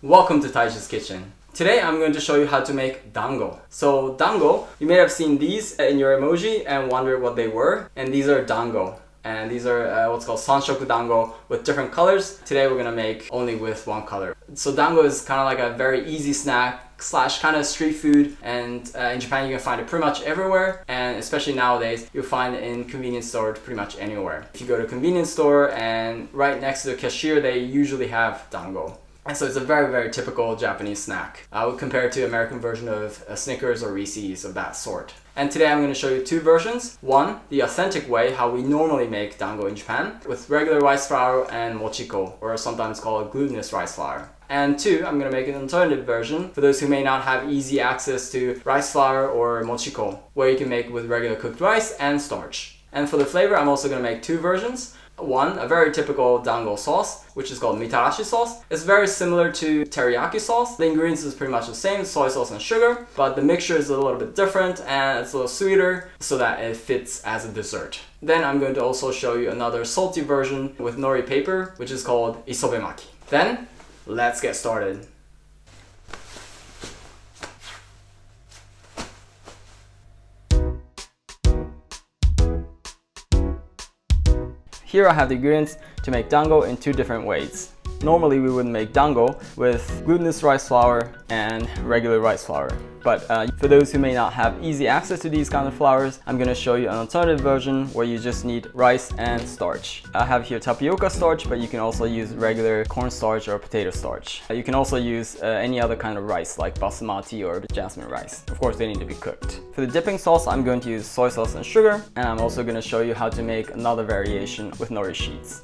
Welcome to Taishi's Kitchen. Today I'm going to show you how to make dango. So dango, you may have seen these in your emoji and wondered what they were. And these are dango. And these are what's called sanshoku dango with different colors. Today we're gonna make only with one color. So dango is kind of like a very easy snack slash kind of street food, and in Japan you can find it pretty much everywhere, and especially nowadays you'll find it in convenience stores pretty much anywhere. If you go to a convenience store and right next to the cashier, they usually have dango. And so it's a very typical Japanese snack. I would compare it to American version of Snickers or Reese's, of that sort. And today I'm going to show you two versions. One, the authentic way, how we normally make dango in Japan, with regular rice flour and mochiko, or sometimes called glutinous rice flour. And two, I'm going to make an alternative version for those who may not have easy access to rice flour or mochiko, where you can make with regular cooked rice and starch. And for the flavor, I'm also going to make two versions. One, a very typical dango sauce, which is called Mitarashi-sauce. It's very similar to teriyaki sauce. The ingredients is pretty much the same, soy sauce and sugar, but the mixture is a little bit different and it's a little sweeter so that it fits as a dessert. Then I'm going to also show you another salty version with nori paper, which is called Isobemaki. Then, let's get started. Here I have the ingredients to make dango in two different ways. Normally we would make dango with glutinous rice flour and regular rice flour. But for those who may not have easy access to these kind of flours, I'm going to show you an alternative version where you just need rice and starch. I have here tapioca starch, but you can also use regular cornstarch or potato starch. You can also use any other kind of rice like basmati or jasmine rice. Of course, they need to be cooked. For the dipping sauce, I'm going to use soy sauce and sugar, and I'm also going to show you how to make another variation with nori sheets.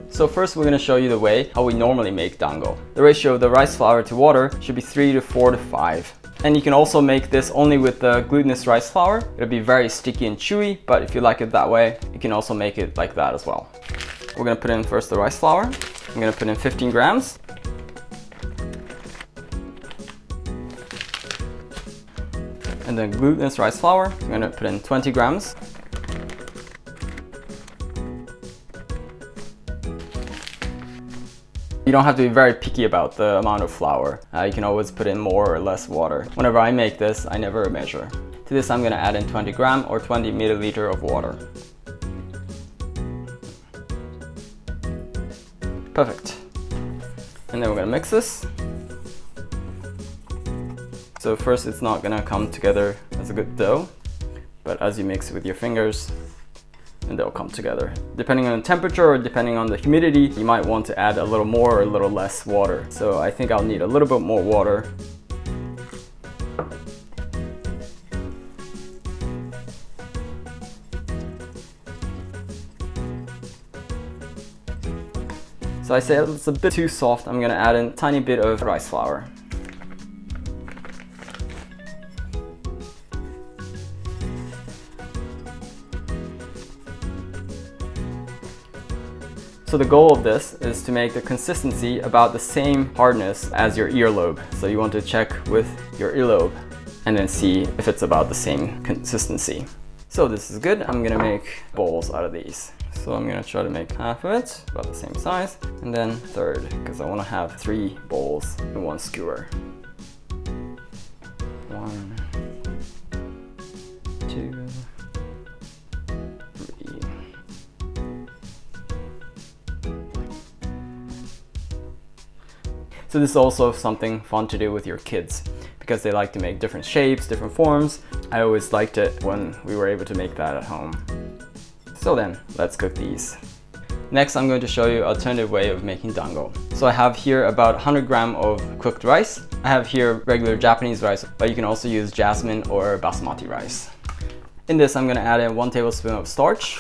So first we're going to show you the way how we normally make dango. The ratio of the rice flour to water should be 3 to 4 to 5. And you can also make this only with the glutinous rice flour. It'll be very sticky and chewy, but if you like it that way, you can also make it like that as well. We're going to put in first the rice flour. I'm going to put in 15 grams. And then glutinous rice flour, I'm going to put in 20 grams. You don't have to be very picky about the amount of flour. You can always put in more or less water. Whenever I make this, I never measure. To this I'm going to add in 20 gram or 20 milliliter of water. Perfect. And then we're going to mix this. So first it's not going to come together as a good dough, but as you mix it with your fingers, and they'll come together. Depending on the temperature or depending on the humidity, you might want to add a little more or a little less water. So I think I'll need a little bit more water. So I say it's a bit too soft. I'm gonna add in a tiny bit of rice flour. So the goal of this is to make the consistency about the same hardness as your earlobe. So you want to check with your earlobe and then see if it's about the same consistency. So this is good. I'm gonna make bowls out of these. So I'm gonna try to make half of it, about the same size, and then third, because I wanna have 3 bowls in one skewer. 1, 2, 3. So this is also something fun to do with your kids because they like to make different shapes, different forms. I always liked it when we were able to make that at home. So then, let's cook these. Next, I'm going to show you an alternative way of making dango. So I have here about 100 gram of cooked rice. I have here regular Japanese rice, but you can also use jasmine or basmati rice. In this, I'm going to add in 1 tablespoon of starch.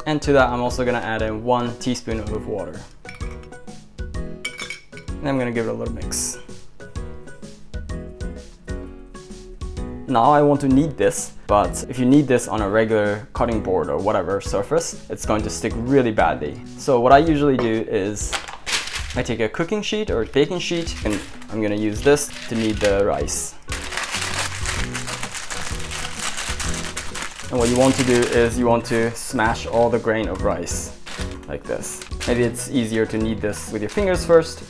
And to that, I'm also going to add in 1 teaspoon of water. And I'm going to give it a little mix. Now I want to knead this, but if you knead this on a regular cutting board or whatever surface, it's going to stick really badly. So what I usually do is I take a cooking sheet or a baking sheet and I'm going to use this to knead the rice. And what you want to do is you want to smash all the grain of rice like this. Maybe it's easier to knead this with your fingers first.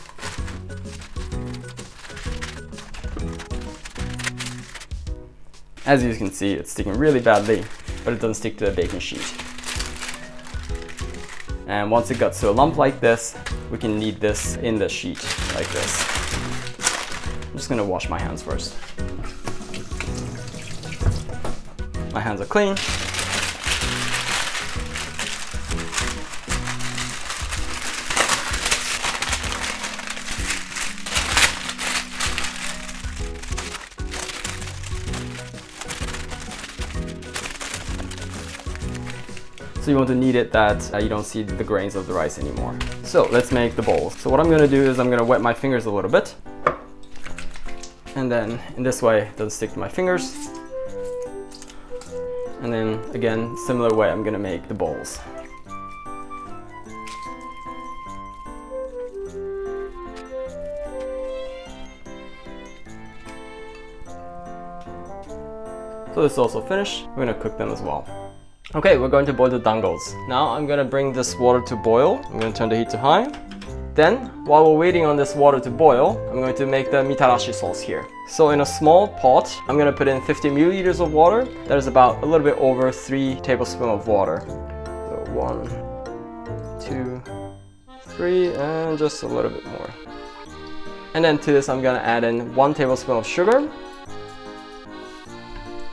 As you can see, it's sticking really badly, but it doesn't stick to the baking sheet. And once it got to a lump like this, we can knead this in the sheet like this. I'm just gonna wash my hands first. My hands are clean. So you want to knead it that you don't see the grains of the rice anymore. So let's make the bowls. So what I'm gonna do is I'm gonna wet my fingers a little bit. And then in this way, it doesn't stick to my fingers. And then again, similar way, I'm gonna make the bowls. So this is also finished. We're gonna cook them as well. Okay, we're going to boil the dangos. Now I'm gonna bring this water to boil. I'm gonna turn the heat to high. Then, while we're waiting on this water to boil, I'm going to make the Mitarashi-sauce here. So in a small pot, I'm gonna put in 50 milliliters of water. That is about a little bit over 3 tablespoons of water. So 1, 2, 3, and just a little bit more. And then to this, I'm gonna add in 1 tablespoon of sugar.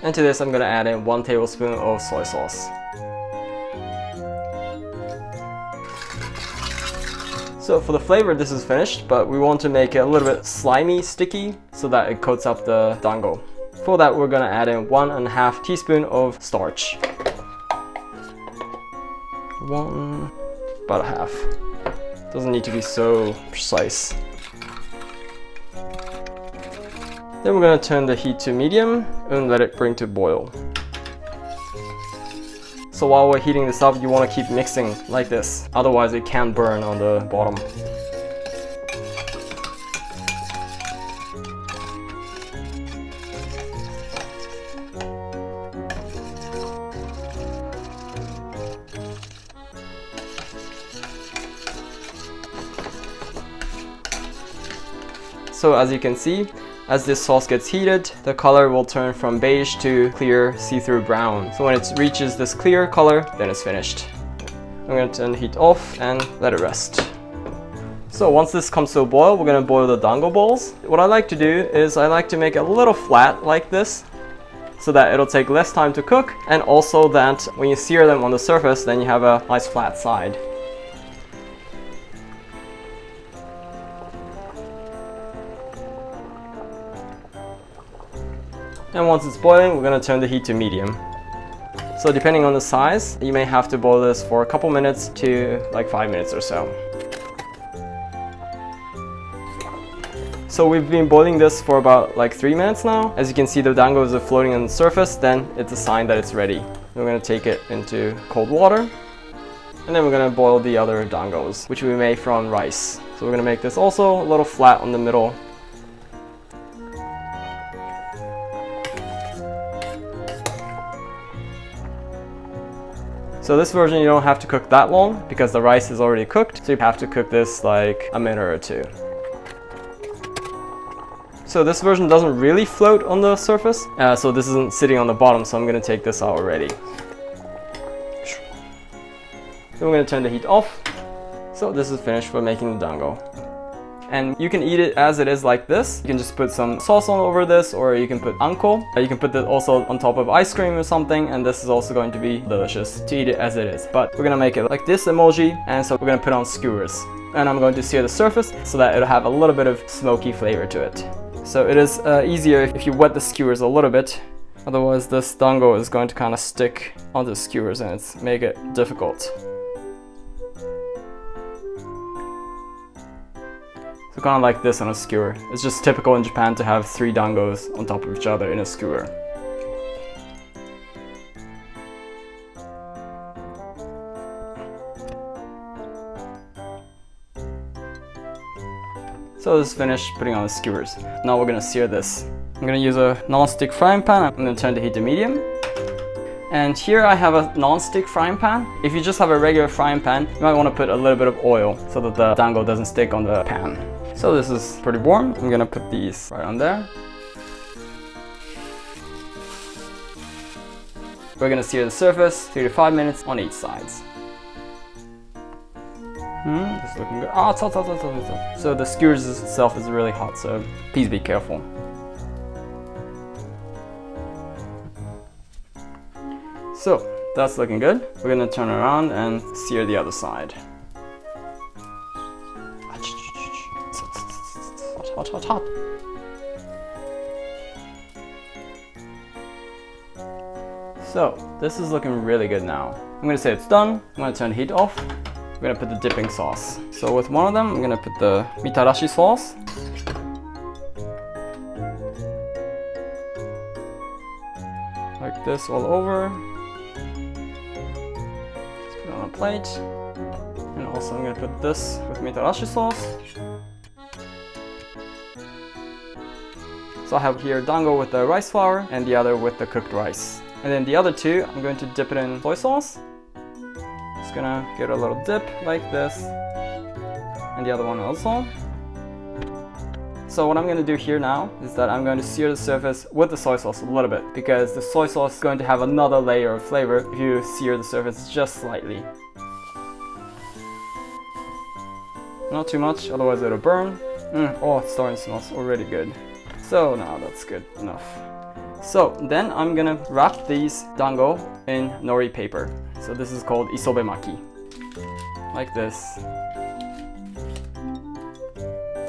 And to this, I'm gonna add in 1 tablespoon of soy sauce. So for the flavor, this is finished, but we want to make it a little bit slimy, sticky, so that it coats up the dango. For that, we're gonna add in 1.5 teaspoon of starch. About a half. Doesn't need to be so precise. Then we're gonna turn the heat to medium and let it bring to boil. So while we're heating this up, you want to keep mixing like this. Otherwise it can burn on the bottom. So as you can see, as this sauce gets heated, the color will turn from beige to clear see-through brown. So when it reaches this clear color, then it's finished. I'm going to turn the heat off and let it rest. So once this comes to a boil, we're going to boil the dango balls. What I like to do is I like to make it a little flat like this, so that it'll take less time to cook, and also that when you sear them on the surface, then you have a nice flat side. And once it's boiling, we're going to turn the heat to medium. So depending on the size, you may have to boil this for a couple minutes to like 5 minutes or so. So we've been boiling this for about like 3 minutes now. As you can see, the dangos are floating on the surface, then it's a sign that it's ready. We're going to take it into cold water. And then we're going to boil the other dangos, which we made from rice. So we're going to make this also a little flat on the middle. So this version you don't have to cook that long because the rice is already cooked. So you have to cook this like a minute or two. So this version doesn't really float on the surface. So this isn't sitting on the bottom, so I'm gonna take this out already. Then we're gonna turn the heat off. So this is finished for making the dango. And you can eat it as it is like this. You can just put some sauce on over this, or you can put anko. You can put this also on top of ice cream or something, and this is also going to be delicious to eat it as it is. But we're gonna make it like this emoji, and so we're gonna put on skewers. And I'm going to sear the surface so that it'll have a little bit of smoky flavor to it. So it is easier if you wet the skewers a little bit. Otherwise this dango is going to kind of stick onto the skewers and it's make it difficult. So kind of like this on a skewer. It's just typical in Japan to have 3 dangos on top of each other in a skewer. So this is finished putting on the skewers. Now we're gonna sear this. I'm gonna use a non-stick frying pan. I'm gonna turn the heat to medium. And here I have a non-stick frying pan. If you just have a regular frying pan, you might want to put a little bit of oil so that the dango doesn't stick on the pan. So this is pretty warm. I'm gonna put these right on there. We're gonna sear the surface 3 to 5 minutes on each sides. This is looking good. Ah, it's hot. So the skewers itself is really hot, so please be careful. So that's looking good. We're gonna turn around and sear the other side. Hot. So this is looking really good now. I'm gonna say it's done. I'm gonna turn the heat off. We're gonna put the dipping sauce. So with one of them, I'm gonna put the Mitarashi-sauce. Like this all over. Let's put it on a plate. And also I'm gonna put this with Mitarashi-sauce. So I have here dango with the rice flour and the other with the cooked rice. And then the other two, I'm going to dip it in soy sauce. Just gonna get a little dip like this. And the other one also. So what I'm gonna do here now is that I'm going to sear the surface with the soy sauce a little bit, because the soy sauce is going to have another layer of flavor if you sear the surface just slightly. Not too much, otherwise it'll burn. Oh, it's starting to smell already good. So now that's good enough. So then I'm gonna wrap these dango in nori paper. So this is called Isobemaki. Like this.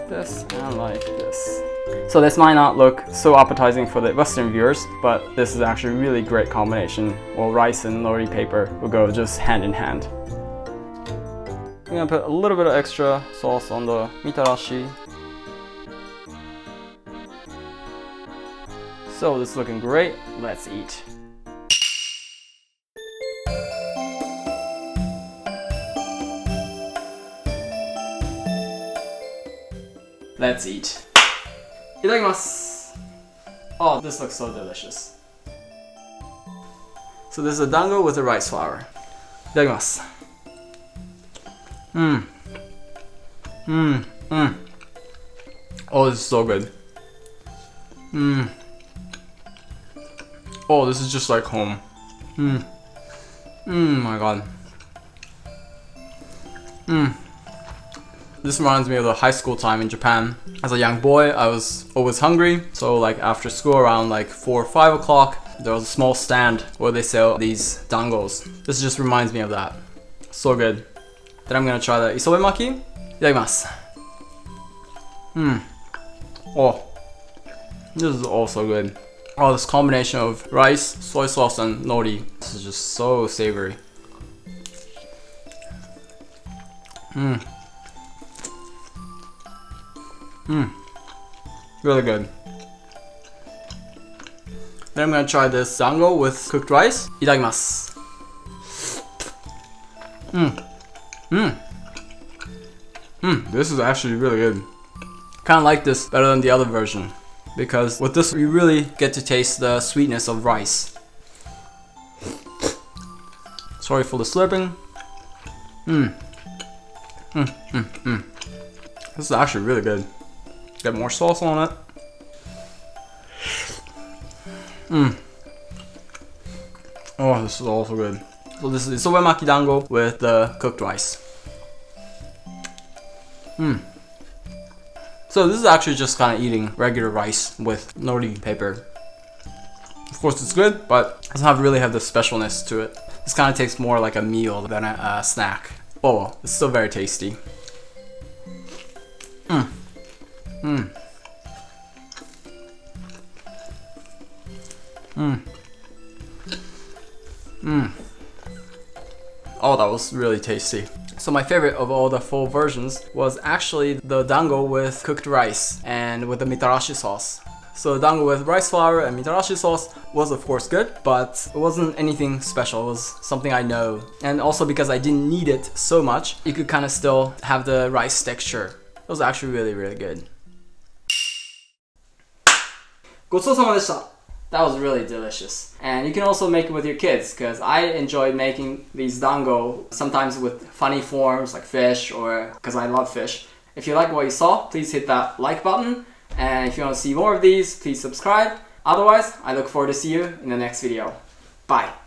This and like this. So this might not look so appetizing for the Western viewers, but this is actually a really great combination. Well, rice and nori paper will go just hand in hand. I'm gonna put a little bit of extra sauce on the mitarashi. So this is looking great. Let's eat. Let's eat. Itadakimasu. Oh, this looks so delicious. So this is a dango with the rice flour. Itadakimasu. Oh, this is so good. Oh, this is just like home. My god. This reminds me of the high school time in Japan. As a young boy, I was always hungry. So like after school around like 4 or 5 o'clock, there was a small stand where they sell these dangos. This just reminds me of that. So good. Then I'm gonna try the Isobemaki. Itadakimasu. Oh, this is also good. Oh, this combination of rice, soy sauce, and nori. This is just so savory. Really good. Then I'm gonna try this dango with cooked rice. Itadakimasu. This is actually really good. Kinda like this better than the other version, because with this you really get to taste the sweetness of rice. Sorry for the slurping. This is actually really good. Get more sauce on it. Oh, this is also good. So this is Isobemaki dango with the cooked rice. So this is actually just kind of eating regular rice with nori paper. Of course it's good, but it doesn't really have the specialness to it. This kind of tastes more like a meal than a snack. Oh well, it's still very tasty. Oh, that was really tasty. So my favorite of all the 4 versions was actually the dango with cooked rice and with the Mitarashi-sauce. So the dango with rice flour and Mitarashi-sauce was of course good, but it wasn't anything special. It was something I know. And also because I didn't need it so much, you could kind of still have the rice texture. It was actually really, really good. ごちそうさまでした。That was really delicious. And you can also make it with your kids, because I enjoyed making these dango sometimes with funny forms like fish, or because I love fish. If you like what you saw, please hit that like button. And if you want to see more of these, please subscribe. Otherwise, I look forward to see you in the next video. Bye.